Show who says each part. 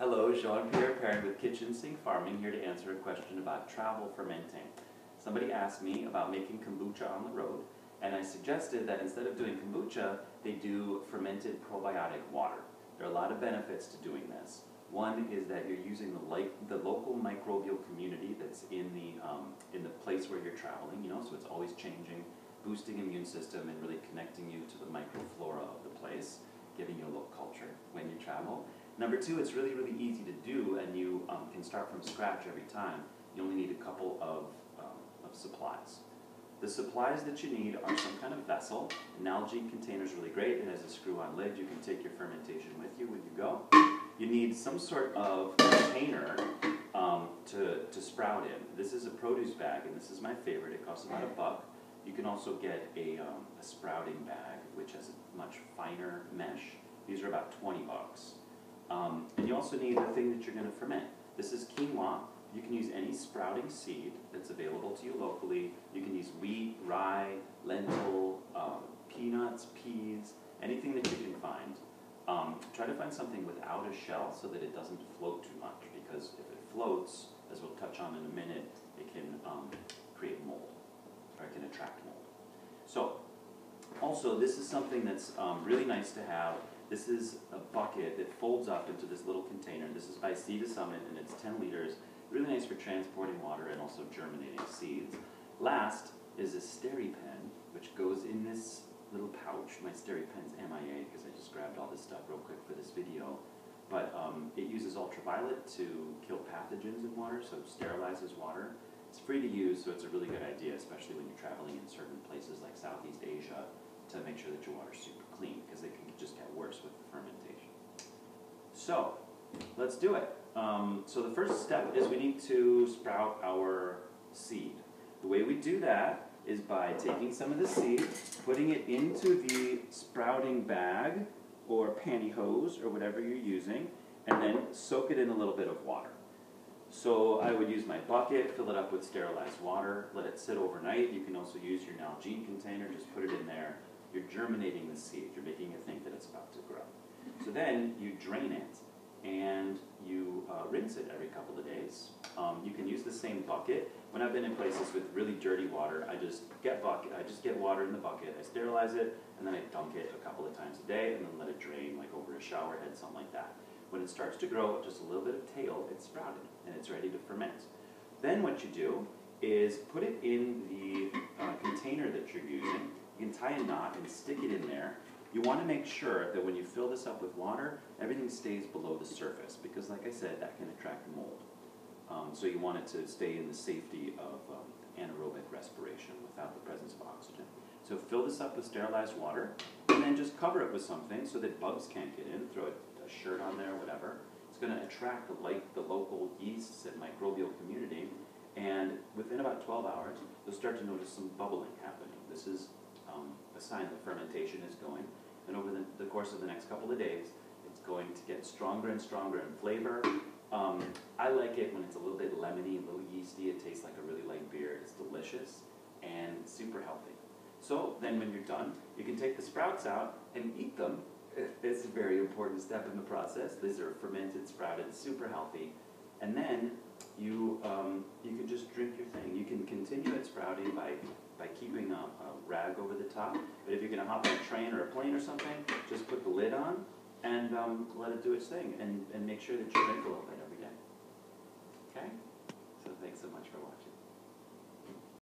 Speaker 1: Hello, Jean-pierre, parent with Kitchen Sink Farming, here to answer a question about travel fermenting. Somebody asked me about making kombucha on the road, and I suggested that instead of doing kombucha, they do fermented probiotic water. There are a lot of benefits to doing this. One is that you're using the local microbial community that's in the place where you're traveling, so it's always changing, boosting immune system and really connecting you to the microflora of the place, giving you a little culture when you travel. Number two, it's really, really easy to do, and you can start from scratch every time. You only need a couple of supplies. The supplies that you need are some kind of vessel. An Nalgene container is really great. It has a screw-on lid. You can take your fermentation with you when you go. You need some sort of container to sprout in. This is a produce bag, and this is my favorite. It costs about $1. You can also get a sprouting bag, which has a much finer mesh. These are about $20. And you also need the thing that you're going to ferment. This is quinoa. You can use any sprouting seed that's available to you locally. You can use wheat, rye, lentil, peanuts, peas, anything that you can find. Try to find something without a shell so that it doesn't float too much, because if it floats, as we'll touch on in a minute, it can create mold, or it can attract mold. So, also, this is something that's really nice to have. This is a bucket that folds up into this little container. This is by Sea to Summit, and it's 10 liters. Really nice for transporting water and also germinating seeds. Last is a SteriPen, which goes in this little pouch. My SteriPen's MIA because I just grabbed all this stuff real quick for this video. But it uses ultraviolet to kill pathogens in water, so it sterilizes water. It's free to use, so it's a really good idea, especially when you're traveling in certain places like Southeast Asia, to make sure that your water's super clean, because it can just get worse with the fermentation. So, let's do it. So the first step is we need to sprout our seed. The way we do that is by taking some of the seed, putting it into the sprouting bag or pantyhose or whatever you're using, and then soak it in a little bit of water. So I would use my bucket, fill it up with sterilized water, let it sit overnight. You can also use your Nalgene container, just put it in there. You're germinating the seed. You're making it think that it's about to grow. So then you drain it and you rinse it every couple of days. You can use the same bucket. When I've been in places with really dirty water, I just get water in the bucket, I sterilize it, and then I dunk it a couple of times a day, and then let it drain like over a shower head, something like that. When it starts to grow just a little bit of tail, it's sprouted and it's ready to ferment. Then what you do is put it in the container that you're using. You can tie a knot and stick it in there. You want to make sure that when you fill this up with water, everything stays below the surface, because like I said, that can attract mold. So you want it to stay in the safety of anaerobic respiration without the presence of oxygen. So fill this up with sterilized water, and then just cover it with something so that bugs can't get in. Throw a shirt on there, whatever. It's going to attract the local yeasts and microbial community, and within about 12 hours, you'll start to notice some bubbling happening. This is a sign that fermentation is going, and over the course of the next couple of days, it's going to get stronger and stronger in flavor. I like it when it's a little bit lemony, a little yeasty. It tastes like a really light beer. It's delicious and super healthy. So then when you're done, you can take the sprouts out and eat them. It's a very important step in the process. These are fermented, sprouted, super healthy. And then you can just drink your thing. You can continue it sprouting by keeping a rag over the top. But if you're going to hop on a train or a plane or something, just put the lid on and let it do its thing. And make sure that you drink a little bit every day. Okay? So thanks so much for